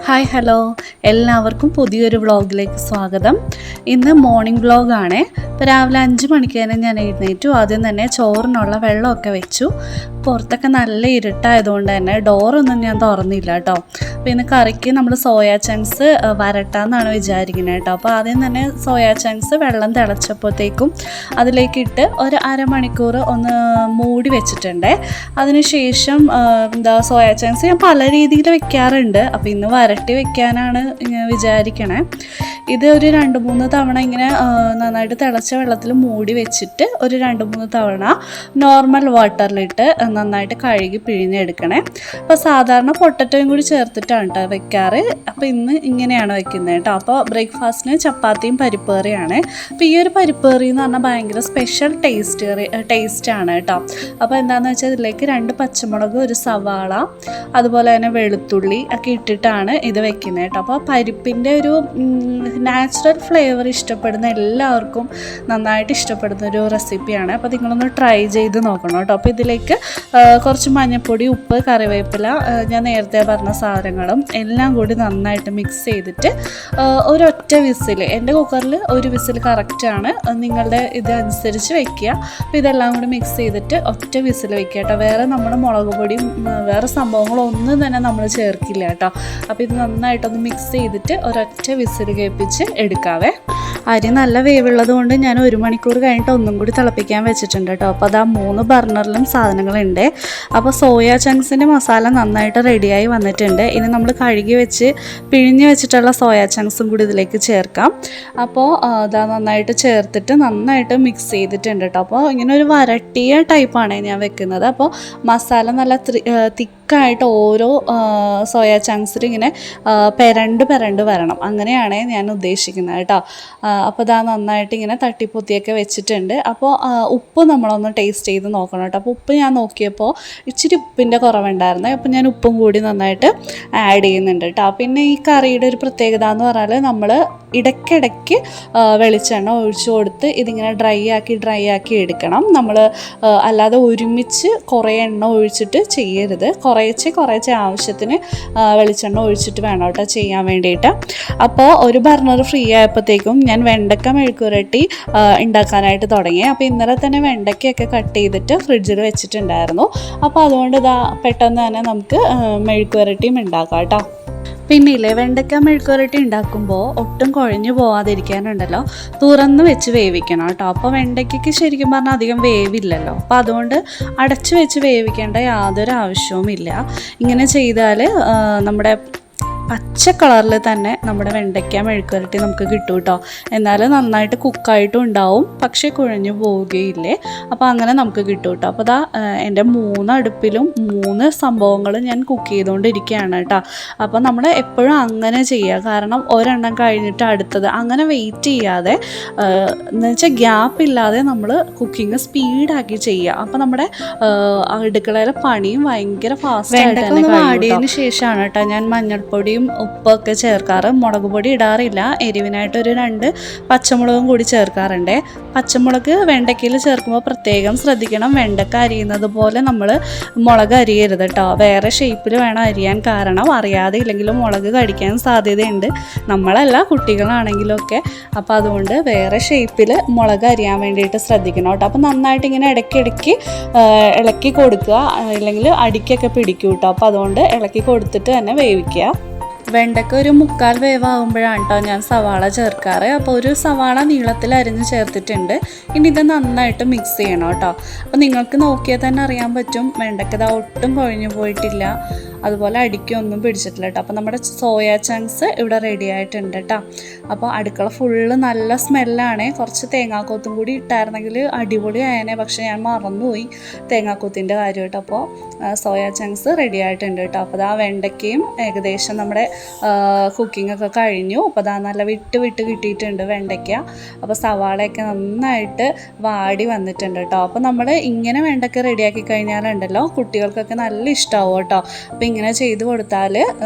Hi hello, എല്ലാവർക്കും പുതിയൊരു വ്ളോഗിലേക്ക് സ്വാഗതം. ഇന്ന് മോർണിംഗ് വ്ളോഗാണ്. ഇപ്പോൾ രാവിലെ 5 മണിക്ക് തന്നെ ഞാൻ എഴുന്നേറ്റു. ആദ്യം തന്നെ ചോറിനുള്ള വെള്ളമൊക്കെ വെച്ചു. പുറത്തൊക്കെ നല്ല ഇരുട്ടായതുകൊണ്ട് തന്നെ ഡോറൊന്നും ഞാൻ തുറന്നില്ല കേട്ടോ. അപ്പോൾ ഇന്ന് കറിക്ക് നമ്മൾ സോയാ ചങ്ക്സ് വരട്ടാമെന്നാണ് വിചാരിക്കുന്നത് കേട്ടോ. അപ്പോൾ ആദ്യം തന്നെ സോയാ ചങ്ക്സ് വെള്ളം തിളച്ചപ്പോഴത്തേക്കും അതിലേക്കിട്ട് ഒരു അരമണിക്കൂർ ഒന്ന് മൂടി വെച്ചിട്ടുണ്ട്. അതിനുശേഷം സോയാ ചങ്ക്സ് ഞാൻ പല രീതിയിൽ വെക്കാറുണ്ട്. അപ്പോൾ ഇന്ന് വരട്ടി വെക്കാനാണ് വിചാരിക്കണേ. ഇത് ഒരു 2-3 തവണ ഇങ്ങനെ നന്നായിട്ട് തിളച്ച വെള്ളത്തിൽ മൂടി വെച്ചിട്ട് ഒരു 2-3 തവണ നോർമൽ വാട്ടറിലിട്ട് നന്നായിട്ട് കഴുകി പിഴിഞ്ഞെടുക്കണേ. അപ്പോൾ സാധാരണ പൊട്ടറ്റോയും കൂടി ചേർത്തിട്ടാണ് കേട്ടോ വെക്കാറ്. അപ്പോൾ ഇന്ന് ഇങ്ങനെയാണ് വെക്കുന്നത് കേട്ടോ. അപ്പോൾ ബ്രേക്ക്ഫാസ്റ്റിന് ചപ്പാത്തിയും പരിപ്പ് കറിയാണ്. അപ്പോൾ ഈ ഒരു പരിപ്പ് കറി എന്ന് പറഞ്ഞാൽ ഭയങ്കര സ്പെഷ്യൽ ടേസ്റ്റാണ് കേട്ടോ. അപ്പോൾ എന്താണെന്ന് വെച്ചാൽ ഇതിലേക്ക് 2 പച്ചമുളക്, ഒരു സവാള, അതുപോലെ തന്നെ വെളുത്തുള്ളി ഒക്കെ ഇട്ടിട്ടാണ് ഇത് വെക്കുന്നത് കേട്ടോ. അപ്പോൾ പരിപ്പിൻ്റെ ഒരു നാച്ചുറൽ ഫ്ലേവർ ഇഷ്ടപ്പെടുന്ന എല്ലാവർക്കും നന്നായിട്ട് ഇഷ്ടപ്പെടുന്ന ഒരു റെസിപ്പിയാണ്. അപ്പോൾ നിങ്ങളൊന്ന് ട്രൈ ചെയ്ത് നോക്കണം കേട്ടോ. അപ്പോൾ ഇതിലേക്ക് കുറച്ച് മഞ്ഞൾപ്പൊടി, ഉപ്പ്, കറിവേപ്പില, ഞാൻ നേരത്തെ പറഞ്ഞ സാധനങ്ങളും എല്ലാം കൂടി നന്നായിട്ട് മിക്സ് ചെയ്തിട്ട് ഒരൊറ്റ വിസിൽ, എൻ്റെ കുക്കറിൽ ഒരു വിസിൽ കറക്റ്റാണ്, നിങ്ങളുടെ ഇതനുസരിച്ച് വെക്കുക. അപ്പോൾ ഇതെല്ലാം കൂടി മിക്സ് ചെയ്തിട്ട് ഒറ്റ വിസിൽ വെക്കുക കേട്ടോ. വേറെ നമ്മുടെ മുളക് പൊടിയും വേറെ സംഭവങ്ങളൊന്നും തന്നെ നമ്മൾ ചേർക്കില്ല കേട്ടോ. അപ്പോൾ ഇത് നന്നായിട്ടൊന്ന് മിക്സ് ചെയ്തിട്ട് ഒരൊറ്റ വിസിൽ കേൾപ്പിച്ച് എടുക്കാവേ. അരി നല്ല വേവുള്ളത് കൊണ്ട് ഞാൻ 1 മണിക്കൂർ കഴിഞ്ഞിട്ട് ഒന്നും കൂടി തിളപ്പിക്കാൻ വെച്ചിട്ടുണ്ട് കേട്ടോ. അപ്പോൾ അത് 3 ബർണറിലും സാധനങ്ങളുണ്ട്. അപ്പോൾ സോയാ ചങ്ക്സിൻ്റെ മസാല നന്നായിട്ട് റെഡിയായി വന്നിട്ടുണ്ട്. ഇനി നമ്മൾ കഴുകി വെച്ച് പിഴിഞ്ഞ് വെച്ചിട്ടുള്ള സോയാ ചങ്ക്സും കൂടി ഇതിലേക്ക് ചേർക്കാം. അപ്പോൾ അതാ നന്നായിട്ട് ചേർത്തിട്ട് നന്നായിട്ട് മിക്സ് ചെയ്തിട്ടുണ്ട് കേട്ടോ. അപ്പോൾ ഇങ്ങനെ ഒരു വരട്ടിയ ടൈപ്പാണ് ഞാൻ വെക്കുന്നത്. അപ്പോൾ മസാല നല്ല തിക്കായിട്ട് ഓരോ സോയാ ചങ്ക്സിൽ ഇങ്ങനെ പെരണ്ട് വരണം, അങ്ങനെയാണ് ഞാൻ ഉദ്ദേശിക്കുന്നത് കേട്ടോ. അപ്പോൾ ഇതാ നന്നായിട്ട് ഇങ്ങനെ തട്ടിപ്പൊത്തിയൊക്കെ വെച്ചിട്ടുണ്ട്. അപ്പോൾ ഉപ്പ് നമ്മളൊന്ന് ടേസ്റ്റ് ചെയ്ത് നോക്കണം കേട്ടോ. അപ്പോൾ ഉപ്പ് ഞാൻ നോക്കിയപ്പോൾ ഇച്ചിരി ഉപ്പിൻ്റെ കുറവുണ്ടായിരുന്നു. അപ്പോൾ ഞാൻ ഉപ്പും കൂടി നന്നായിട്ട് ആഡ് ചെയ്യുന്നുണ്ട് കേട്ടോ. പിന്നെ ഈ കറിയുടെ ഒരു പ്രത്യേകത എന്ന് പറഞ്ഞാൽ നമ്മൾ ഇടയ്ക്കിടയ്ക്ക് വെളിച്ചെണ്ണ ഒഴിച്ചു കൊടുത്ത് ഇതിങ്ങനെ ഡ്രൈ ആക്കി എടുക്കണം. നമ്മൾ അല്ലാതെ ഒരുമിച്ച് കുറേ എണ്ണ ഒഴിച്ചിട്ട് ചെയ്യരുത്. കുറേശ്ശെ ആവശ്യത്തിന് വെളിച്ചെണ്ണ ഒഴിച്ചിട്ട് വേണം കേട്ടോ ചെയ്യാൻ വേണ്ടിയിട്ട്. അപ്പോൾ ഒരു ബർണർ ഫ്രീ ആയപ്പോഴത്തേക്കും ഞാൻ വെണ്ടക്ക മെഴുക്കുരട്ടി ഉണ്ടാക്കാനായിട്ട് തുടങ്ങി. അപ്പോൾ ഇന്നലെ തന്നെ വെണ്ടയ്ക്കൊക്കെ കട്ട് ചെയ്തിട്ട് ഫ്രിഡ്ജിൽ വെച്ചിട്ടുണ്ടായിരുന്നു. അപ്പോൾ അതുകൊണ്ട് ഇതാ പെട്ടെന്ന് തന്നെ നമുക്ക് മെഴുക്കുരട്ടിയും ഉണ്ടാക്കാം കേട്ടോ. പിന്നെ ഇല്ലേ, വെണ്ടയ്ക്ക മെഴുക്കുരട്ടി ഉണ്ടാക്കുമ്പോൾ ഒട്ടും കുഴഞ്ഞു പോവാതിരിക്കാനുണ്ടല്ലോ, തുറന്ന് വെച്ച് വേവിക്കണം കേട്ടോ. അപ്പോൾ വെണ്ടയ്ക്കയ്ക്ക് ശരിക്കും പറഞ്ഞാൽ അധികം വേവില്ലല്ലോ. അപ്പോൾ അതുകൊണ്ട് അടച്ചു വെച്ച് വേവിക്കേണ്ട യാതൊരു ആവശ്യവുമില്ല. ഇങ്ങനെ ചെയ്താൽ നമ്മുടെ പച്ച കളറിൽ തന്നെ നമ്മുടെ വെണ്ടയ്ക്ക മെഴുക്കുരട്ടി നമുക്ക് കിട്ടും കേട്ടോ. എന്നാലും നന്നായിട്ട് കുക്കായിട്ടും ഉണ്ടാവും, പക്ഷേ കുഴഞ്ഞു പോവുകയില്ലേ. അപ്പോൾ അങ്ങനെ നമുക്ക് കിട്ടും കേട്ടോ. അപ്പോൾ അതാ എൻ്റെ 3 അടുപ്പിലും 3 സംഭവങ്ങൾ ഞാൻ കുക്ക് ചെയ്തുകൊണ്ടിരിക്കുകയാണ് കേട്ടോ. അപ്പോൾ നമ്മൾ എപ്പോഴും അങ്ങനെ ചെയ്യുക, കാരണം ഒരെണ്ണം കഴിഞ്ഞിട്ട് അടുത്തത് അങ്ങനെ വെയിറ്റ് ചെയ്യാതെ എന്ന് വെച്ചാൽ ഗ്യാപ്പ് ഇല്ലാതെ നമ്മൾ കുക്കിംഗ് സ്പീഡാക്കി ചെയ്യുക. അപ്പോൾ നമ്മുടെ അടുക്കളയിലെ പണിയും ഭയങ്കര ഫാസ്റ്റായിട്ട് തന്നെ ആടിയതിന് ശേഷമാണ് കേട്ടോ ഞാൻ മഞ്ഞൾപ്പൊടി ഉപ്പൊക്കെ ചേർക്കാറ്. മുളക് പൊടി ഇടാറില്ല. എരിവിനായിട്ട് ഒരു 2 പച്ചമുളകും കൂടി ചേർക്കാറുണ്ട്. പച്ചമുളക് വെണ്ടയ്ക്കയിൽ ചേർക്കുമ്പോൾ പ്രത്യേകം ശ്രദ്ധിക്കണം. വെണ്ടക്ക അരിയുന്നത് പോലെ നമ്മൾ മുളക് അരിയരുത് കേട്ടോ. വേറെ ഷേപ്പിൽ വേണം അരിയാൻ, കാരണം അറിയാതെ ഇല്ലെങ്കിലും മുളക് കടിക്കാൻ സാധ്യതയുണ്ട്. നമ്മളല്ല, കുട്ടികളാണെങ്കിലും ഒക്കെ. അപ്പോൾ അതുകൊണ്ട് വേറെ ഷേപ്പിൽ മുളക് അരിയാൻ വേണ്ടിയിട്ട് ശ്രദ്ധിക്കണം കേട്ടോ. അപ്പോൾ നന്നായിട്ട് ഇങ്ങനെ ഇടയ്ക്കിടയ്ക്ക് ഇളക്കി കൊടുക്കുക, ഇല്ലെങ്കിൽ അടിക്കൊക്കെ പിടിക്കും കേട്ടോ. അപ്പോൾ അതുകൊണ്ട് ഇളക്കി കൊടുത്തിട്ട് തന്നെ വേവിക്കുക. വെണ്ടയ്ക്ക ഒരു 3/4 വേവാകുമ്പോഴാണ് കേട്ടോ ഞാൻ സവാള ചേർക്കാറ്. അപ്പോൾ ഒരു സവാള നീളത്തിൽ അരിഞ്ഞ് ചേർത്തിട്ടുണ്ട്. ഇനി ഇത് നന്നായിട്ട് മിക്സ് ചെയ്യണം കേട്ടോ. അപ്പോൾ നിങ്ങൾക്ക് നോക്കിയാൽ തന്നെ അറിയാൻ പറ്റും വെണ്ടയ്ക്ക ഇതാ ഒട്ടും കുഴഞ്ഞു പോയിട്ടില്ല, അതുപോലെ അടിക്കൊന്നും പിടിച്ചിട്ടില്ല കേട്ടോ. അപ്പോൾ നമ്മുടെ സോയാ ചങ്ക്സ് ഇവിടെ റെഡി ആയിട്ടുണ്ട് കേട്ടോ. അപ്പോൾ അടുക്കള ഫുള്ള് നല്ല സ്മെല്ലാണ്. കുറച്ച് തേങ്ങാക്കൊത്തും കൂടി ഇട്ടായിരുന്നെങ്കിൽ അടിപൊളി ആയനെ, പക്ഷേ ഞാൻ മറന്നുപോയി തേങ്ങാക്കൊത്തിൻ്റെ കാര്യം കേട്ടോ. അപ്പോൾ സോയാ ചങ്ക്സ് റെഡി ആയിട്ടുണ്ട് കേട്ടോ. അപ്പോൾ ആ വെണ്ടയ്ക്കയും ഏകദേശം നമ്മുടെ കുക്കിംഗ് ഒക്കെ കഴിഞ്ഞു. അപ്പോൾ അതാ നല്ല വിട്ട് കിട്ടിയിട്ടുണ്ട് വെണ്ടയ്ക്ക. അപ്പോൾ സവാളയൊക്കെ നന്നായിട്ട് വാടി വന്നിട്ടുണ്ട് കേട്ടോ. അപ്പോൾ നമ്മൾ ഇങ്ങനെ വെണ്ടയ്ക്ക റെഡിയാക്കി കഴിഞ്ഞാലുണ്ടല്ലോ കുട്ടികൾക്കൊക്കെ നല്ല ഇഷ്ടമാവും കേട്ടോ. അപ്പോൾ ഇങ്ങനെ ചെയ്ത് കൊടുത്താൽ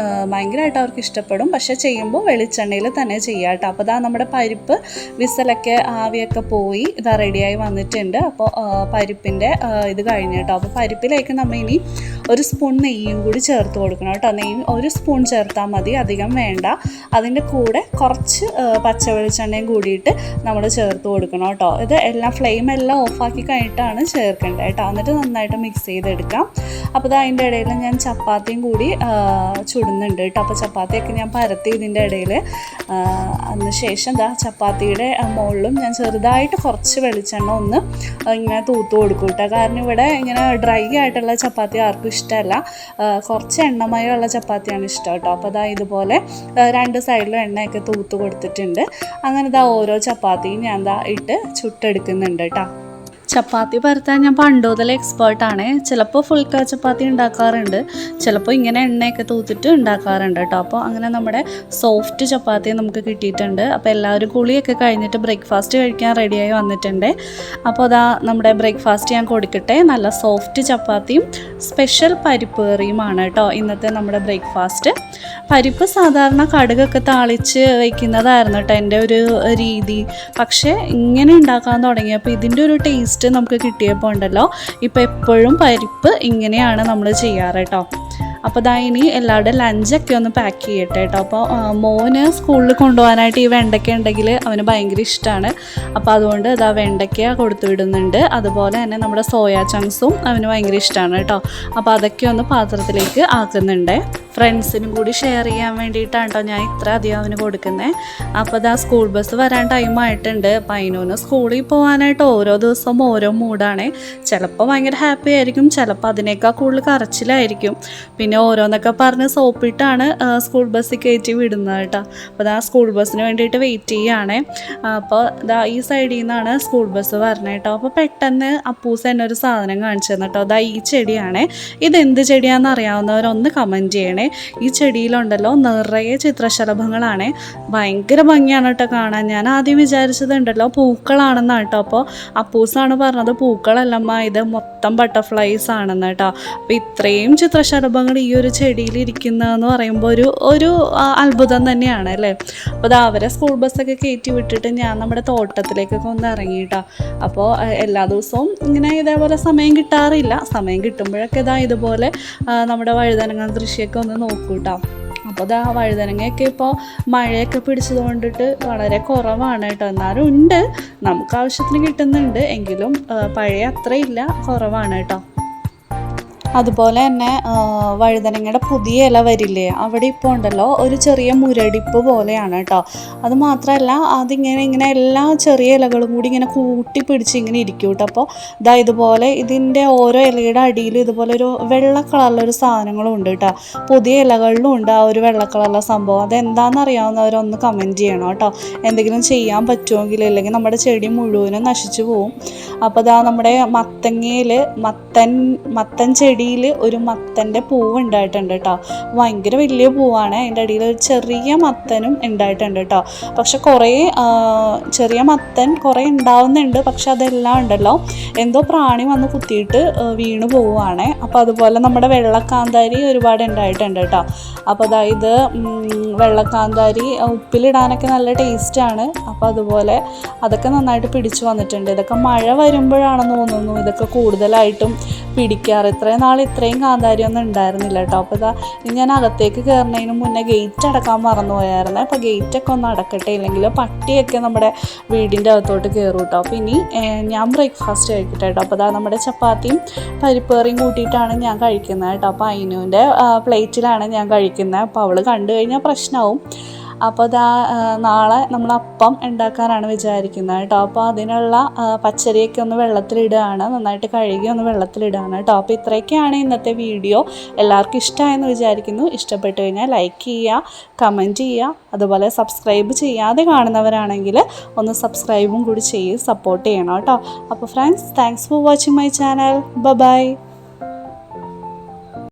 ഭയങ്കരമായിട്ട് അവർക്ക് ഇഷ്ടപ്പെടും. പക്ഷേ ചെയ്യുമ്പോൾ വെളിച്ചെണ്ണയിൽ തന്നെ ചെയ്യാം കേട്ടോ. അപ്പോൾ ഇതാ നമ്മുടെ പരിപ്പ് വിസലൊക്കെ ആവിയൊക്കെ പോയി ഇതാ റെഡിയായി വന്നിട്ടുണ്ട്. അപ്പോൾ പരിപ്പിൻ്റെ ഇത് കഴിഞ്ഞു കേട്ടോ. അപ്പോൾ പരിപ്പിലേക്ക് നമ്മൾ ഇനി 1 സ്പൂൺ നെയ്യും കൂടി ചേർത്ത് കൊടുക്കണം കേട്ടോ. നെയ്യ് 1 സ്പൂൺ ചേർത്താൽ മതി, അധികം വേണ്ട. അതിൻ്റെ കൂടെ കുറച്ച് പച്ച വെളിച്ചെണ്ണയും കൂടിയിട്ട് നമ്മൾ ചേർത്ത് കൊടുക്കണം കേട്ടോ. ഇത് എല്ലാം ഫ്ലെയിം എല്ലാം ഓഫാക്കി കഴിഞ്ഞിട്ടാണ് ചേർക്കേണ്ടത് കേട്ടോ. എന്നിട്ട് നന്നായിട്ട് മിക്സ് ചെയ്തെടുക്കാം. അപ്പോൾ അതിൻ്റെ ഇടയിൽ ഞാൻ ചപ്പാത്തിയും കൂടി ചുടുന്നുണ്ട് കേട്ടോ. അപ്പോൾ ചപ്പാത്തിയൊക്കെ ഞാൻ പരത്തി ഇതിൻ്റെ ഇടയിൽ അതിന് ശേഷം ചപ്പാത്തിയുടെ മുകളിലും ഞാൻ ചെറുതായിട്ട് കുറച്ച് വെളിച്ചെണ്ണ ഒന്ന് ഇങ്ങനെ തൂത്ത് കൊടുക്കും കേട്ടോ. കാരണം ഇവിടെ ഇങ്ങനെ ഡ്രൈ ആയിട്ടുള്ള ചപ്പാത്തി ആർക്കും ഇഷ്ടമല്ല, കുറച്ച് എണ്ണമയമുള്ള ചപ്പാത്തിയാണ് ഇഷ്ടം കേട്ടോ. അപ്പോൾ ഇതുപോലെ 2 സൈഡിലും എണ്ണയൊക്കെ തൂത്ത് കൊടുത്തിട്ടുണ്ട്. അങ്ങനെ ഓരോ ചപ്പാത്തിയും ഞാൻ ഇട്ട് ചുട്ടെടുക്കുന്നുണ്ട് കേട്ടോ. ചപ്പാത്തി പരത്താൻ ഞാൻ പണ്ട് മുതൽ എക്സ്പേർട്ടാണ്. ചിലപ്പോൾ ഫുൾക്ക ചപ്പാത്തി ഉണ്ടാക്കാറുണ്ട്, ചിലപ്പോൾ ഇങ്ങനെ എണ്ണയൊക്കെ തൂത്തിട്ട് ഉണ്ടാക്കാറുണ്ട് കേട്ടോ. അപ്പോൾ അങ്ങനെ നമ്മുടെ സോഫ്റ്റ് ചപ്പാത്തി നമുക്ക് കിട്ടിയിട്ടുണ്ട്. അപ്പോൾ എല്ലാവരും കുളിയൊക്കെ കഴിഞ്ഞിട്ട് ബ്രേക്ക്ഫാസ്റ്റ് കഴിക്കാൻ റെഡിയായി വന്നിട്ടുണ്ട്. അപ്പോൾ നമ്മുടെ ബ്രേക്ക്ഫാസ്റ്റ് ഞാൻ കൊടുക്കട്ടെ. നല്ല സോഫ്റ്റ് ചപ്പാത്തിയും സ്പെഷ്യൽ പരിപ്പ് കറിയുമാണ് കേട്ടോ ഇന്നത്തെ നമ്മുടെ ബ്രേക്ക്ഫാസ്റ്റ്. പരിപ്പ് സാധാരണ കടുകൊക്കെ താളിച്ച് വയ്ക്കുന്നതായിരുന്നു കേട്ടോ എൻ്റെ ഒരു രീതി. പക്ഷേ ഇങ്ങനെ ഉണ്ടാക്കാൻ തുടങ്ങിയപ്പോൾ ഇതിൻ്റെ ഒരു ടേസ്റ്റ് നമുക്ക് കിട്ടിയപ്പോൾ ഉണ്ടല്ലോ, ഇപ്പോൾ എപ്പോഴും പരിപ്പ് ഇങ്ങനെയാണ് നമ്മൾ ചെയ്യാറ് കേട്ടോ. അപ്പോൾ ഇനി എല്ലാവരുടെ ലഞ്ചൊക്കെ ഒന്ന് പാക്ക് ചെയ്യട്ടെ കേട്ടോ. അപ്പോൾ മോന് സ്കൂളിൽ കൊണ്ടുപോകാനായിട്ട് ഈ വെണ്ടയ്ക്ക ഉണ്ടെങ്കിൽ അവന് ഭയങ്കര ഇഷ്ടമാണ്. അപ്പോൾ അതുകൊണ്ട് വെണ്ടയ്ക്ക കൊടുത്തു വിടുന്നുണ്ട്. അതുപോലെ തന്നെ നമ്മുടെ സോയാ ചങ്ക്സും അവന് ഭയങ്കര ഇഷ്ടമാണ് കേട്ടോ. അപ്പോൾ അതൊക്കെ ഒന്ന് പാത്രത്തിലേക്ക് ആക്കുന്നുണ്ട്. ഫ്രണ്ട്സിനും കൂടി ഷെയർ ചെയ്യാൻ വേണ്ടിയിട്ടാണ് കേട്ടോ ഞാൻ ഇത്ര അധികം അവന് കൊടുക്കുന്നത്. അപ്പോൾ സ്കൂൾ ബസ് വരാൻ ടൈമായിട്ടുണ്ട്. പൈനൂന് സ്കൂളിൽ പോകാനായിട്ട് ഓരോ ദിവസവും ഓരോ മൂഡാണ്. ചിലപ്പോൾ ഭയങ്കര ഹാപ്പി ആയിരിക്കും, ചിലപ്പോൾ അതിനേക്കാൾ കൂടുതൽ കരച്ചിലായിരിക്കും. പിന്നെ ഓരോന്നൊക്കെ പറഞ്ഞ് സോപ്പിട്ടാണ് സ്കൂൾ ബസ്സിൽ കയറ്റി വിടുന്നത് കേട്ടോ. അപ്പോൾ സ്കൂൾ ബസ്സിന് വേണ്ടിയിട്ട് വെയിറ്റ് ചെയ്യുകയാണ്. അപ്പോൾ ഈ സൈഡിൽ നിന്നാണ് സ്കൂൾ ബസ് വരണത് കേട്ടോ. അപ്പോൾ പെട്ടെന്ന് അപ്പൂസ് തന്നെ ഒരു സാധനം കാണിച്ചു തന്നു കേട്ടോ. ഈ ചെടിയാണ്. ഇതെന്ത് ചെടിയാണെന്ന് അറിയാവുന്നവരൊന്ന് കമൻറ്റ് ചെയ്യണേ. ഈ ചെടിയിലുണ്ടല്ലോ നിറയെ ചിത്രശലഭങ്ങളാണ്. ഭയങ്കര ഭംഗിയാണ് കേട്ടോ കാണാൻ. ഞാൻ ആദ്യം വിചാരിച്ചതുണ്ടല്ലോ പൂക്കളാണെന്നാണ് കേട്ടോ. അപ്പോൾ അപ്പൂസാണ് പറഞ്ഞത് പൂക്കളല്ലമ്മ, ഇത് മൊത്തം ബട്ടർഫ്ലൈസ് ആണെന്ന് കേട്ടോ. അപ്പോൾ ഇത്രയും ചിത്രശലഭങ്ങൾ ഈ ഒരു ചെടിയിൽ ഇരിക്കുന്നതെന്ന് പറയുമ്പോൾ ഒരു അത്ഭുതം തന്നെയാണ് അല്ലേ. അപ്പോൾ അവരെ സ്കൂൾ ബസ്സൊക്കെ കയറ്റി വിട്ടിട്ട് ഞാൻ നമ്മുടെ തോട്ടത്തിലേക്കൊക്കെ ഒന്ന് ഇറങ്ങിയിട്ടോ. അപ്പോൾ എല്ലാ ദിവസവും ഇങ്ങനെ ഇതേപോലെ സമയം കിട്ടാറില്ല. സമയം കിട്ടുമ്പോഴൊക്കെ ഇതുപോലെ നമ്മുടെ വഴുതനങ്ങ കൃഷിയൊക്കെ ഒന്ന് നോക്കൂട്ടോ. അപ്പോൾ വഴുതനങ്ങയൊക്കെ ഇപ്പോൾ മഴയൊക്കെ പിടിച്ചത് കൊണ്ടിട്ട് വളരെ കുറവാണ് കേട്ടോ. എന്നാലും ഉണ്ട്, നമുക്ക് ആവശ്യത്തിന് കിട്ടുന്നുണ്ട്. എങ്കിലും പഴയ അത്രയില്ല, കുറവാണ് കേട്ടോ. അതുപോലെ തന്നെ വഴുതനങ്ങയുടെ പുതിയ ഇല വരില്ലേ, അവിടെ ഇപ്പോൾ ഉണ്ടല്ലോ ഒരു ചെറിയ മുരടിപ്പ് പോലെയാണ് കേട്ടോ. അത് മാത്രമല്ല ഇങ്ങനെ എല്ലാ ചെറിയ ഇലകളും കൂടി ഇങ്ങനെ കൂട്ടി പിടിച്ച് ഇങ്ങനെ ഇരിക്കും കേട്ടോ. അപ്പോൾ ഇതുപോലെ ഇതിൻ്റെ ഓരോ ഇലയുടെ അടിയിൽ ഇതുപോലെ ഒരു വെള്ള കളറിലൊരു സാധനങ്ങളും ഉണ്ട് കേട്ടോ. പുതിയ ഇലകളിലും ഉണ്ട് ആ ഒരു വെള്ള കളറിലുള്ള സംഭവം. അതെന്താണെന്ന് അറിയാവുന്നവരൊന്ന് കമൻറ്റ് ചെയ്യണം കേട്ടോ. എന്തെങ്കിലും ചെയ്യാൻ പറ്റുമെങ്കിൽ, അല്ലെങ്കിൽ നമ്മുടെ ചെടി മുഴുവനും നശിച്ചു പോവും. അപ്പോൾ നമ്മുടെ മത്തങ്ങയിൽ മത്തൻ ചെടിയിൽ ഒരു മത്തൻ്റെ പൂവ് ഉണ്ടായിട്ടുണ്ട് കേട്ടോ. ഭയങ്കര വലിയ പൂവാണ്. അതിൻ്റെ അടിയിൽ ഒരു ചെറിയ മത്തനും ഉണ്ടായിട്ടുണ്ട് കേട്ടോ. പക്ഷെ ചെറിയ മത്തൻ കുറേ ഉണ്ടാവുന്നുണ്ട്. പക്ഷെ അതെല്ലാം ഉണ്ടല്ലോ എന്തോ പ്രാണി വന്ന് കുത്തിയിട്ട് വീണ് പോവുകയാണ്. അപ്പോൾ അതുപോലെ നമ്മുടെ വെള്ളക്കാന്താരി ഒരുപാട് ഉണ്ടായിട്ടുണ്ട് കേട്ടോ. അപ്പോൾ ഇത് വെള്ളക്കാന്താരി ഉപ്പിലിടാനൊക്കെ നല്ല ടേസ്റ്റാണ്. അപ്പോൾ അതുപോലെ അതൊക്കെ നന്നായിട്ട് പിടിച്ചു വന്നിട്ടുണ്ട്. ഇതൊക്കെ മഴ വരുമ്പോഴാണെന്ന് തോന്നുന്നു ഇതൊക്കെ കൂടുതലായിട്ടും പിടിക്കാറ്. ഇത്രയും കാന്താരി ഒന്നും ഉണ്ടായിരുന്നില്ല കേട്ടോ. അപ്പോൾ ഞാൻ അകത്തേക്ക് കയറുന്നതിന് മുന്നേ ഗേറ്റ് അടക്കാൻ മറന്നു പോയായിരുന്നു. അപ്പോൾ ഗേറ്റൊക്കെ ഒന്ന് അടക്കട്ടെ, ഇല്ലെങ്കിൽ പട്ടിയൊക്കെ നമ്മുടെ വീടിൻ്റെ അകത്തോട്ട് കയറും കേട്ടോ. അപ്പോൾ ഇനി ഞാൻ ബ്രേക്ക്ഫാസ്റ്റ് കഴിക്കട്ടെ കേട്ടോ. അപ്പോൾ നമ്മുടെ ചപ്പാത്തിയും പരിപ്പ് കറിയും കൂട്ടിയിട്ടാണ് ഞാൻ കഴിക്കുന്നത് കേട്ടോ. അപ്പോൾ അയിനുവിൻ്റെ പ്ലേറ്റിലാണ് ഞാൻ കഴിക്കുന്നത്. അപ്പോൾ അവൾ കണ്ടു കഴിഞ്ഞാൽ പ്രശ്നമാവും. അപ്പോൾ നാളെ നമ്മൾ അപ്പം ഉണ്ടാക്കാനാണ് വിചാരിക്കുന്നത് കേട്ടോ. അപ്പോൾ അതിനുള്ള പച്ചരിയൊക്കെ ഒന്ന് വെള്ളത്തിലിടുകയാണ്, നന്നായിട്ട് കഴുകി ഒന്ന് വെള്ളത്തിലിടുകയാണ് കേട്ടോ. അപ്പോൾ ഇത്രയൊക്കെയാണ് ഇന്നത്തെ വീഡിയോ. എല്ലാവർക്കും ഇഷ്ടമായെന്ന് വിചാരിക്കുന്നു. ഇഷ്ടപ്പെട്ട് കഴിഞ്ഞാൽ ലൈക്ക് ചെയ്യുക, കമൻറ്റ് ചെയ്യുക. അതുപോലെ സബ്സ്ക്രൈബ് ചെയ്യാതെ കാണുന്നവരാണെങ്കിൽ ഒന്ന് സബ്സ്ക്രൈബും കൂടി ചെയ്ത് സപ്പോർട്ട് ചെയ്യണം കേട്ടോ. അപ്പോൾ friends, thanks for watching my channel. By.